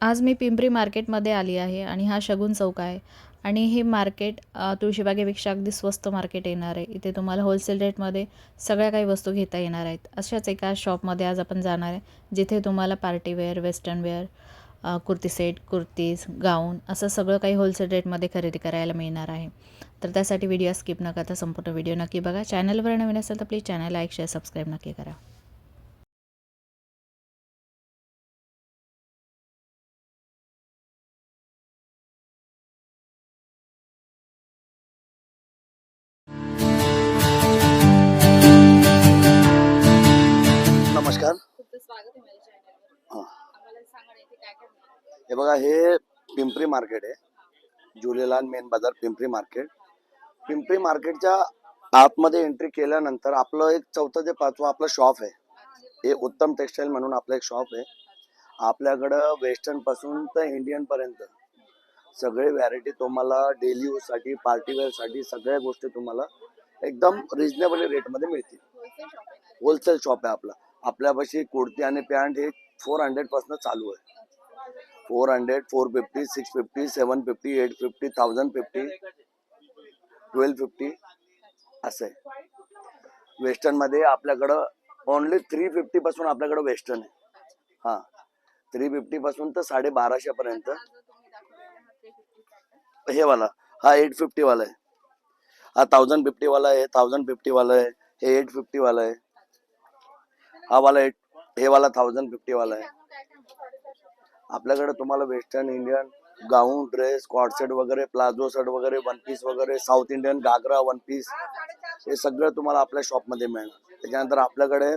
आज मी पिंपरी मार्केटमध्ये आली आहे आणि हा शगुन चौक आहे आणि हे मार्केट तुळशीबागेपेक्षा अगदी स्वस्त मार्केट येणार आहे. इथे तुम्हाला होलसेल रेटमध्ये सगळ्या काही वस्तू घेता येणार आहेत. अशाच एका शॉपमध्ये आज आपण जाणार आहे, जिथे तुम्हाला partywear, western wear, kurti set, kurtis, gown असं सगळं काही होलसेल रेटमध्ये खरेदी करायला मिळणार आहे. तर त्यासाठी व्हिडिओ स्किप न करता संपूर्ण व्हिडिओ नक्की बघा. चॅनलवर नवीन असेल तर please channel like, share, subscribe नक्की करा. नमस्कार. तुमचं स्वागत आहे माझ्या चॅनलवर. हां. आम्हाला सांगा ना इथे काय काय मिळेल? हे बघा, हे पिंपरी मार्केट आहे. झुलेलाल मेन बाजार पिंपरी मार्केट. पिंपरी मार्केटच्या आतमध्ये एंट्री केल्यानंतर आपलं एक 4थं ते 5वं आपलं शॉप आहे. हे उत्तम टेक्सटाईल म्हणून आपलं एक शॉप आहे. आपल्याकडं वेस्टर्न पासून तर इंडियन पर्यंत सगळे व्हॅरायटी तुम्हाला डेली यूजसाठी, पार्टीवेअरसाठी सगळ्या गोष्टी तुम्हाला एकदम रिजनेबल रेटमध्ये मिळतील. होलसेल शॉप आहे आपला. आपल्यापाशी कुर्ती आणि पॅन्ट हे 400 पासून चालू आहे. 400, 450, 650, 750, 850, 1050, 1250 असं आहे. वेस्टर्न मध्ये आपल्याकडं ओनली 350 पासून आपल्याकडं वेस्टर्न आहे. हा, 350 पासून तर 1250 पर्यंत. हे वाला हा 850 वाला आहे. हा 1050 वाला आहे, 1050 वाला आहे, हे 850 वाला आहे. हा वाला हे वाला 1050 वाला आहे. आपल्याकडे तुम्हाला वेस्टर्न इंडियन गाऊन, ड्रेस, कॉट सेट वगैरे, प्लाझो सेट वगैरे, वन पीस वगैरे, साऊथ इंडियन घागरा, वन पीस हे सगळं तुम्हाला आपल्या शॉपमध्ये मिळणार. त्याच्यानंतर आपल्याकडे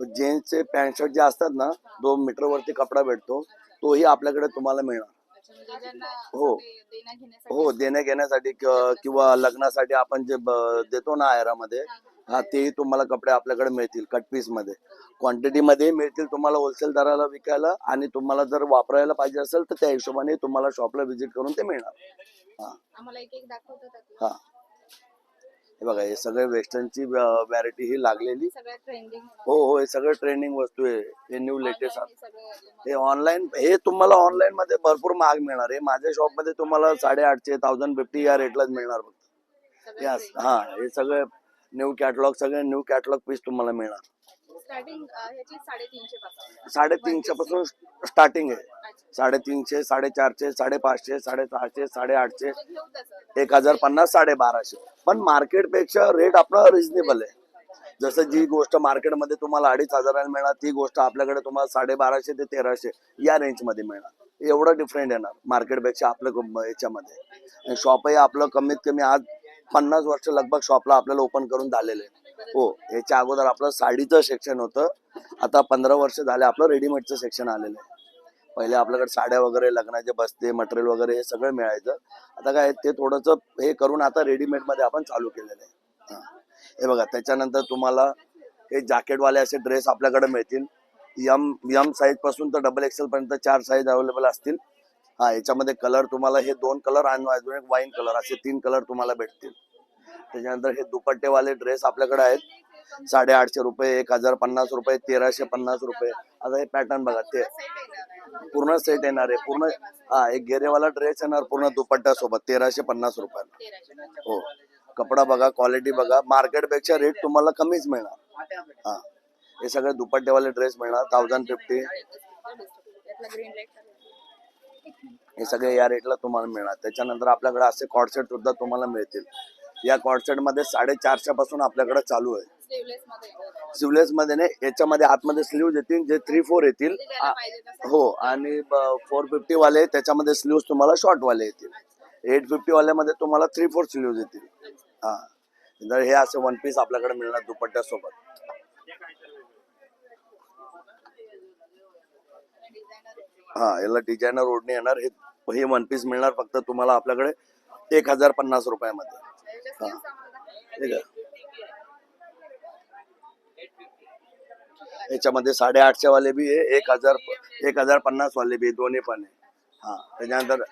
जेंट्सचे पॅन्ट शर्ट जे असतात ना, 2 मीटर वरती कपडा भेटतो, तोही आपल्याकडे तुम्हाला मिळणार. हो हो, देण्या घेण्यासाठी किंवा लग्नासाठी आपण जे देतो ना आयरामध्ये, हा तेही तुम्हाला कपडे आपल्याकडे मिळतील कट पीस मध्ये. क्वांटिटी मध्ये मिळतील तुम्हाला होलसेल दराला विकायला, आणि तुम्हाला जर वापरायला पाहिजे असेल तर त्या हिशोबाने तुम्हाला शॉपला व्हिजिट करून ते मिळणार. हा आम्हाला एक एक दाखवतात. हा, हे बघा, हे सगळे वेस्टर्नची व्हॅरायटी ही लागलेली. हो हो, हे सगळं ट्रेंडिंग वस्तू आहे. हे न्यू लेटेस्ट. हे ऑनलाईन, हे तुम्हाला ऑनलाईन मध्ये भरपूर महाग मिळणार आहे. माझ्या शॉप मध्ये तुम्हाला 850, 1050 या रेटलाच मिळणार फक्त. यस, हा, हे सगळे न्यू कॅटलॉग, सगळे न्यू कॅटलॉग पीस तुम्हाला मिळणार. स्टार्टिंग ह्याची 350 पासून. 350 पासून स्टार्टिंग आहे. 350, 450, 550, 650, 850, 1050, 1250. पण मार्केट पेक्षा रेट आपला रिझनेबल आहे. जसं जी गोष्ट मार्केटमध्ये तुम्हाला 2500 मिळणार, ती गोष्ट आपल्याकडे तुम्हाला 1250 ते 1300 या रेंज मध्ये मिळणार. एवढं डिफरंट येणार मार्केटपेक्षा आपलं याच्यामध्ये. शॉपही आपलं कमीत कमी आज 50 वर्ष लगभग शॉपला आपल्याला ओपन करून झालेलं आहे. हो, याच्या अगोदर आपलं साडीचं सेक्शन होतं. आता 15 वर्ष झाले आपलं रेडीमेडचं सेक्शन आलेलं आहे. पहिले आपल्याकडे साड्या वगैरे, लग्नाचे बस्ते, मटेरियल वगैरे हे सगळं मिळायचं. आता काय ते थोडंसं हे करून आता रेडीमेड मध्ये आपण चालू केलेलं आहे. हे बघा, त्याच्यानंतर तुम्हाला हे जॅकेटवाले असे ड्रेस आपल्याकडे मिळतील. यम साईज पासून तर डबल एक्सेल पर्यंत 4 साईज अवेलेबल असतील. हा, याच्यामध्ये कलर तुम्हाला हे 2 कलर आणि अजून एक वाईन कलर, असे 3 कलर तुम्हाला भेटतील. त्याच्यानंतर हे दुपट्टेवाले ड्रेस आपल्याकडे आहेत. 850 रुपये, 1050 रुपये, 1350 रुपये. आता हे पॅटर्न बघा, ते पूर्ण सेट येणार आहे. पूर्ण, हा, एक घेरेवाला ड्रेस येणार पूर्ण दुपट्टा सोबत 1350 रुपयाला. हो, कपडा बघा, क्वालिटी बघा, मार्केट पेक्षा रेट तुम्हाला कमीच मिळणार. हा, हे सगळे दुपट्टेवाले ड्रेस मिळणार 1050. हे सगळे या रेटला तुम्हाला मिळणार. त्याच्यानंतर आपल्याकडे असे कॉर्डसेट सुद्धा तुम्हाला मिळतील. या कॉर्डसेट मध्ये 450 पासून आपल्याकडे चालू आहे. स्लीवलेस मध्ये नाही, याच्यामध्ये आतमध्ये स्लीव्ह येतील जे 3-4 येतील. हो, आणि 450 वाले त्याच्यामध्ये स्लीव्ह तुम्हाला शॉर्ट वाले येतील. 850 वाल्यामध्ये तुम्हाला 3-4 स्लीव्ह येतील. हा, तर हे असे वन पीस आपल्याकडे मिळणार दुपट्ट्यासोबत. हा, याला डिझायनर ओढणी येणार. हे वन पीस मिळणार फक्त तुम्हाला आपल्याकडे 1050 रुपयामध्ये. हा, ठीक आहे. याच्यामध्ये 850 वाले बी आहे, 1050 वाले बी, दोन्ही पण आहे. हा, त्याच्यानंतर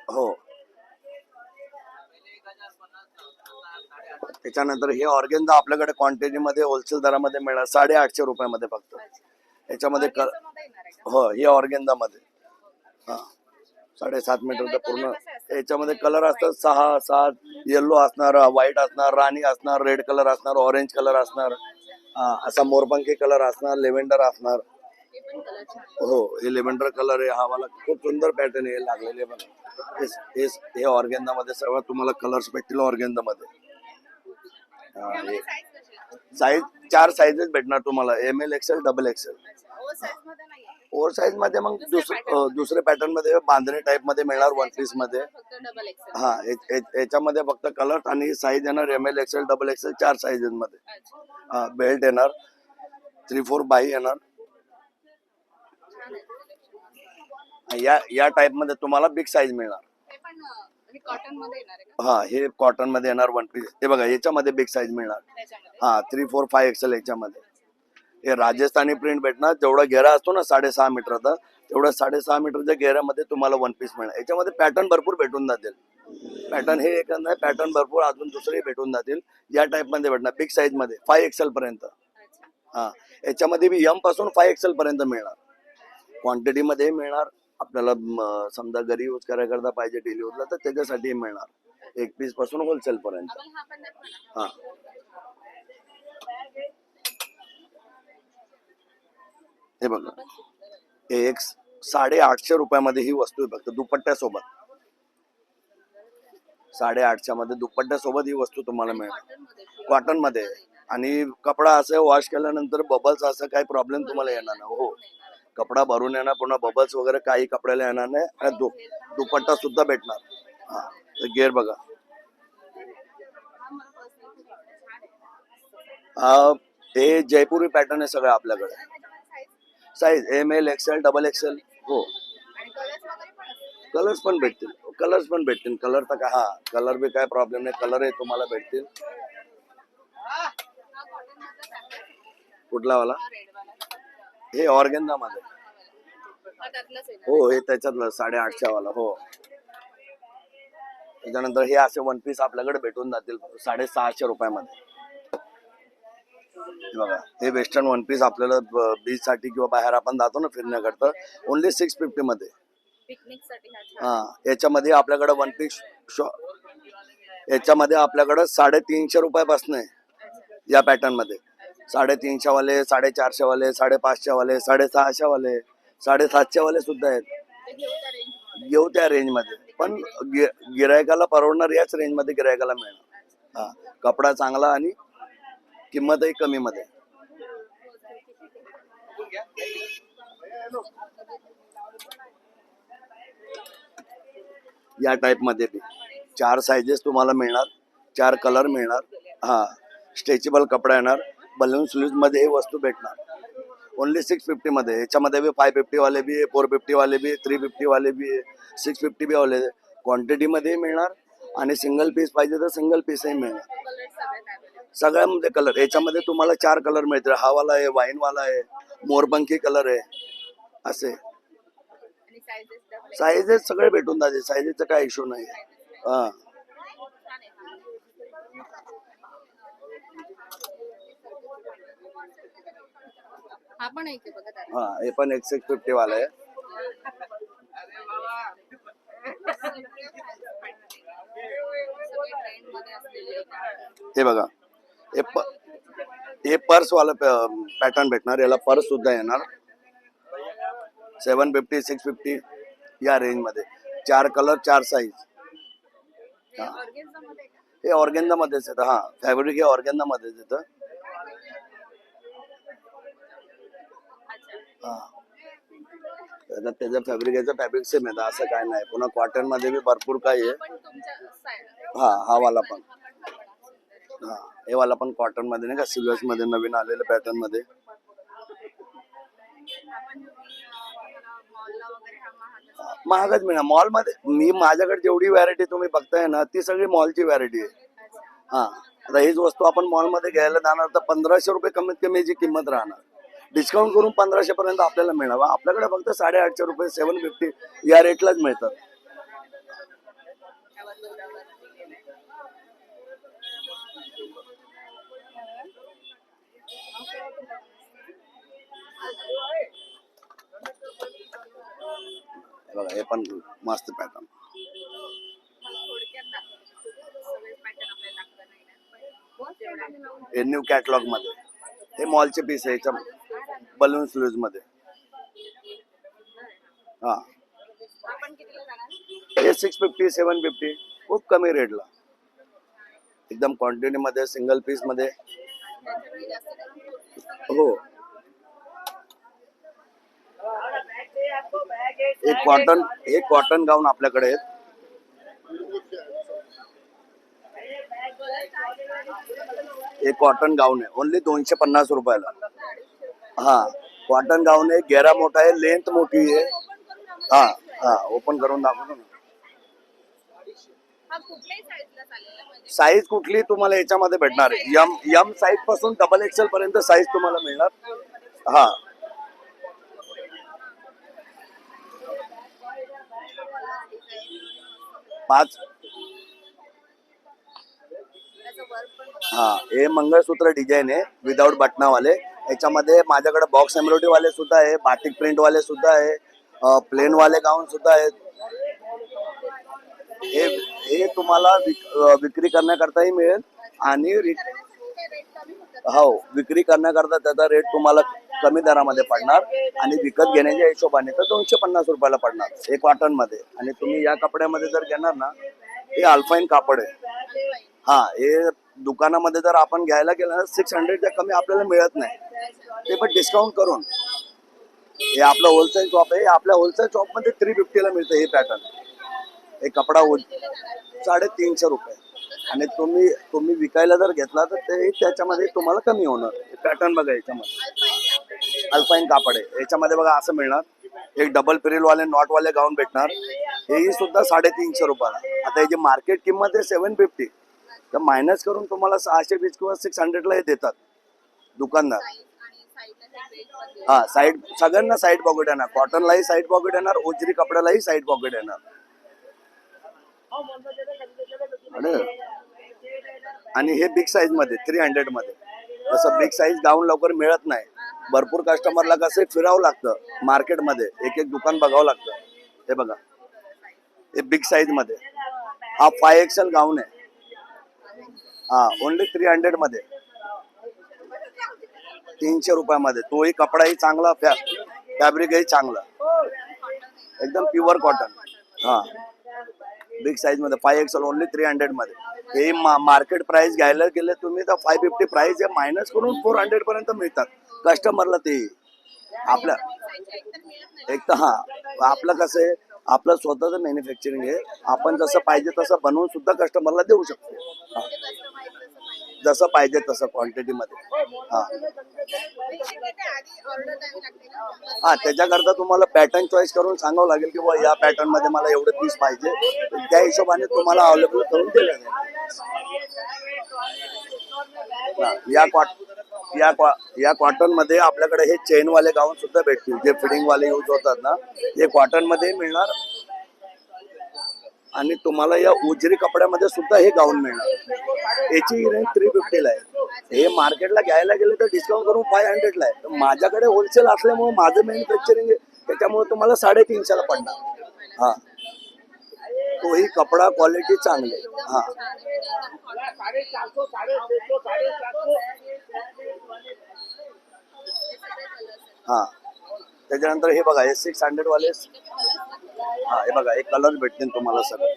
हो, त्याच्यानंतर हे ऑर्गेन्झा आपल्याकडे क्वांटिटी मध्ये होलसेल दरामध्ये मिळणार 850 रुपयामध्ये फक्त. याच्यामध्ये हो, हे ऑर्गेन्झा मध्ये. हा, 7.5 मीटरचा पूर्ण. याच्यामध्ये कलर असतात 6-7. येल्लो असणार, व्हाईट असणार, राणी असणार, रेड कलर असणार, ऑरेंज कलर असणार, असा मोरपंखी कलर असणार, लेव्हेंडर असणार. हो, हे लेव्हेंडर कलर आहे. हा मला खूप सुंदर पॅटर्न आहे लागलेले बघा. हे ऑर्गेन्झा मध्ये सर्व तुम्हाला कलर्स भेटतील ऑर्गेन्झा मध्ये. साईज 4 साईजेस भेटणार तुम्हाला, ML XL double XL. Over size मध्ये मग दुसरे पॅटर्न मध्ये बांधणी टाइप मध्ये मिळणार वन पीस मध्ये. हा, याच्यामध्ये फक्त कलर आणि साईज येणार ML XL double XL 4 sizes मध्ये. हा, बेल्ट येणार 3/4 बाई येणार. या टाइप मध्ये तुम्हाला बिग साईज मिळणार. हा, हे कॉटन मध्ये येणार वन पीस. हे बघा, याच्यामध्ये बिग साईज मिळणार. हा, 3/4 5 XL याच्यामध्ये. हे राजस्थानी प्रिंट भेटणार. जेवढा घेरा असतो ना 6.5 मीटरचा, तेवढा 6.5 मीटरच्या घेऱ्यामध्ये तुम्हाला वन पीस मिळणार. याच्यामध्ये पॅटर्न भरपूर भेटून जातील. पॅटर्न हे एक नाही, पॅटर्न भरपूर अजून दुसरे भेटून जातील. या टाइप मध्ये भेटणार बिग साईज मध्ये 5 XL पर्यंत. हा, याच्यामध्ये बी M पासून 5 XL पर्यंत मिळणार. क्वांटिटी मध्ये मिळणार. आपल्याला समजा घरी यूज करायकरता पाहिजे डेली यूजला, तर त्याच्यासाठी मिळणार. 1 पीस पासून होलसेल पर्यंत. हा, हे बघा, एक 850 रुपयामध्ये ही वस्तू आहे फक्त दुपट्ट्यासोबत. 850 मध्ये दुपट्ट्यासोबत ही वस्तू तुम्हाला मिळणार कॉटन मध्ये. आणि कपडा असं वॉश केल्यानंतर बबल्स असं काही प्रॉब्लेम तुम्हाला येणार नाही. हो, कपडा भरून येणार, पुन्हा बबल्स वगैरे काही कपड्याला येणार नाही. आणि दुपट्टा सुद्धा भेटणार. हा, तर गेअर बघा. हे जयपुरी पॅटर्न आहे सगळं आपल्याकडे. Size ML XL double XL. हो, कलर्स पण भेटतील. कलर तर काय, हा, कलर बी काय प्रॉब्लेम नाही. कलर हे तुम्हाला भेटतील. कुठला वाला? हे ऑर्गेन्झा मध्ये. हो, हे त्याच्यातलं 850 वाला. हो, त्याच्यानंतर हे असे वन पीस आपल्याकडे भेटून जातील 650 रुपयामध्ये. बघा, हे वेस्टर्न वन पीस आपल्याला बीच साठी किंवा बाहेर आपण जातो ना फिरण्याकरता, ओनली 650 मध्ये. हा, याच्यामध्ये आपल्याकडे वन पीस याच्यामध्ये आपल्याकडे 350 रुपयापासून आहे. या पॅटर्न मध्ये 350 वाले, 450 वाले, 550 वाले, 650 वाले, 750 वाले सुद्धा आहेत. घेऊ त्या रेंज मध्ये, पण गिरायकाला परवडणार याच रेंज मध्ये गिरायकाला मिळणार. हा, कपडा चांगला आणि किंमतही कमी मध्ये. या टाइप मध्ये बी 4 साईजेस तुम्हाला मिळणार, 4 कलर मिळणार. हा, स्ट्रेचेबल कपडा येणार. बलून स्लीव्ह मध्ये हे वस्तू भेटणार ओनली 650 मध्ये. याच्यामध्ये बी 550 वाले बी, 450 वाले बी, 350 वाले बी, 650 बी वाले. क्वांटिटी मध्ये मिळणार आणि सिंगल पीस पाहिजे तर सिंगल पीसही मिळणार. सगळ्यामध्ये कलर. याच्यामध्ये तुम्हाला 4 कलर मिळतील. हा वाला आहे, वाईन वाला आहे, मोरपंखी कलर आहे, असे साईजेस सगळे भेटून जाते. साईजेसचा काय इश्यू नाही. हा, हा, हे पण 650 वाला आहे. हे बघा, हे पर्स वाला पॅटर्न भेटणार. याला पर्स सुद्धा येणार 750 650 या रेंज मध्ये. 4 कलर 4 साईज. हे ऑर्गेन्झा मध्येच येतं. हा, फॅब्रिक हे ऑर्गेन्झा मध्येच येतं. हा, त्याचं फॅब्रिक सेम येतं, असं काय नाही. पुन्हा कॉटन मध्ये बी भरपूर काही आहे. हा, हा वाला पण. हा, हे वाला पण कॉटन मध्ये नाही का, सिल्वर्स मध्ये नवीन आलेलं पॅटर्न मध्ये. महागच मिळणार मॉल मध्ये. मी माझ्याकडे जेवढी व्हॅरायटी तुम्ही बघताय ना, ती सगळी मॉलची व्हॅरायटी आहे. हा, आता हीच वस्तू आपण मॉल मध्ये घ्यायला जाणार तर 1500 रुपये कमीत कमी याची किंमत राहणार. डिस्काउंट करून 1500 पर्यंत आपल्याला मिळणार. आपल्याकडे फक्त 850 रुपये 750 या रेटलाच मिळतात. बघा हे पण मस्त पॅटर्न. हे न्यू कॅटलॉग मध्ये, हे मॉलचे पीस आहे याच्या बलून स्लीव्ज मध्ये. हा हे 650 750 खूप कमी रेटला, एकदम क्वांटिटी मध्ये सिंगल पीस मध्ये. हो एक कॉटन गाऊन आपल्याकडे आहेत. एक कॉटन गाऊन आहे ओनली 250 रुपयाला. हा कॉटन गाऊन आहे, घेरा मोठा आहे, लेंथ मोठी आहे. हा हा ओपन करून दाखवतो ना. साईज कुठली तुम्हाला याच्यामध्ये भेटणार आहे, यम साईज पासून डबल एक्सेल पर्यंत साईज तुम्हाला मिळणार. हा पाच. हा हे मंगळसूत्र डिझाईन आहे विदाउट बटनावाले. याच्यामध्ये माझ्याकडे बॉक्स एम्ब्रॉयडरी वाले सुद्धा आहे, बाटिक प्रिंट वाले सुद्धा आहे, प्लेन वाले गाऊन सुद्धा आहेत. हे तुम्हाला विक्री करण्याकरताही मिळेल आणि हो विक्री करण्याकरता त्याचा रेट तुम्हाला कमी दरामध्ये पडणार आणि विकत घेण्याच्या हिशोबाने तर 250 रुपयाला पडणार हे कॉटन मध्ये. आणि तुम्ही या कपड्यामध्ये जर घेणार ना, हे अल्पाईन कापड आहे. हा हे दुकानामध्ये जर आपण घ्यायला गेलं ना 600च्या कमी आपल्याला मिळत नाही, ते पण डिस्काउंट करून. हे आपलं होलसेल शॉप आहे, आपल्या होलसेल शॉप मध्ये 350 ला मिळतं हे पॅटर्न. हे कपडा 350 रुपये आणि तुम्ही विकायला जर घेतला तर ते त्याच्यामध्ये तुम्हाला कमी होणार. पॅटर्न बघा याच्यामध्ये अल्पाईन कापड आहे, याच्यामध्ये बघा असं मिळणार. एक डबल पिरिल वाले नॉट वाले गाऊन भेटणार, हेही सुद्धा 350 रुपयाला. आता याची मार्केट किंमत आहे 750, तर मायनस करून तुम्हाला 620 किंवा 600 ला हे देतात दुकानदार. हा साईड सगळ्यांना साईड पॉकेट येणार, कॉटनलाही साईड पॉकेट येणार, ओजरी कपड्यालाही साईड पॉकेट येणार. आणि हे बिग साईज मध्ये 300 मध्ये. तसं बिग साईज गाऊन लवकर मिळत नाही, भरपूर कस्टमरला कसं फिरावं लागतं मार्केटमध्ये, एक एक दुकान बघावं लागतं. हे बघा हे बिग साईज मध्ये, हा 5XL गाऊन आहे. हा ओनली 300 मध्ये, 300 रुपयामध्ये. तोही कपडाही चांगला, फॅब्रिकही चांगला, एकदम प्युअर कॉटन. हा बिग साईज मध्ये 5XL ओनली 300 मध्ये. हे मार्केट प्राइस घ्यायला गेले तुम्ही तर 550 प्राइस आहे, मायनस करून 400 पर्यंत मिळतात कस्टमरला. ते आपल्या एक तर हा आपलं कसं आहे, आपलं स्वतःचं मॅन्युफॅक्चरिंग आहे, आपण जसं पाहिजे तसं बनवून सुद्धा कस्टमरला देऊ शकतो, जसं पाहिजे तसं क्वांटिटी मध्ये. हा त्याच्याकरता तुम्हाला पॅटर्न चॉईस करून सांगावं लागेल की या पॅटर्न मध्ये मला एवढे पीस पाहिजे, त्या हिशोबाने तुम्हाला अवेलेबल करून दिलं जाईल. या कॉटन मध्ये आपल्याकडे हे चेन वाले गाऊन सुद्धा भेटतील, जे फिटिंग वाले यूज होतात ना, हे कॉटन मध्ये मिळणार. आणि तुम्हाला या उजरी कपड्यामध्ये सुद्धा हे गाऊन मिळणार. याची रेंज 350 ला आहे. हे मार्केटला घ्यायला गेले तर डिस्काउंट करून 500 ला आहे. तर माझ्याकडे होलसेल असल्यामुळे माझं मॅन्युफॅक्चरिंग आहे, त्याच्यामुळे तुम्हाला 350 ला पडणार. हा तोही कपडा क्वालिटी चांगली. हा हा त्याच्यानंतर हे बघा हे 600 वाले. हा हे बघा हे कलर भेटतील तुम्हाला सगळे.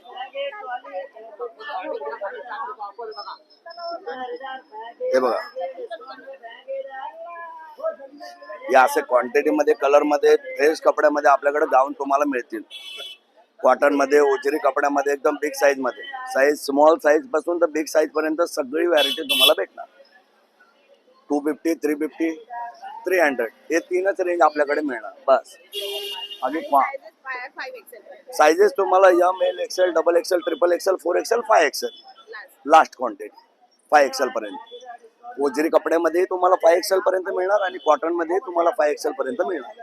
हे बघा या असे क्वांटिटी मध्ये, कलर मध्ये, फ्रेश कपड्यामध्ये आपल्याकडे गाऊन तुम्हाला मिळतील. कॉटन मध्ये, ओजरी कपड्यामध्ये, एकदम बिग साईज मध्ये. साईज स्मॉल साईज पासून तर बिग साईज पर्यंत सगळी व्हॅरायटी तुम्हाला भेटणार. 250, 350, 300 हे तीनच रेंज आपल्याकडे मिळणार बस. आणि साइजेस तुम्हाला ML, XL, XXL, XXL, 4XL, 5XL last quantity 5XL पर्यंत. ओजरी कपड्यामध्ये तुम्हाला 5XL पर्यंत मिळणार आणि कॉटन मध्ये तुम्हाला 5XL पर्यंत मिळणार.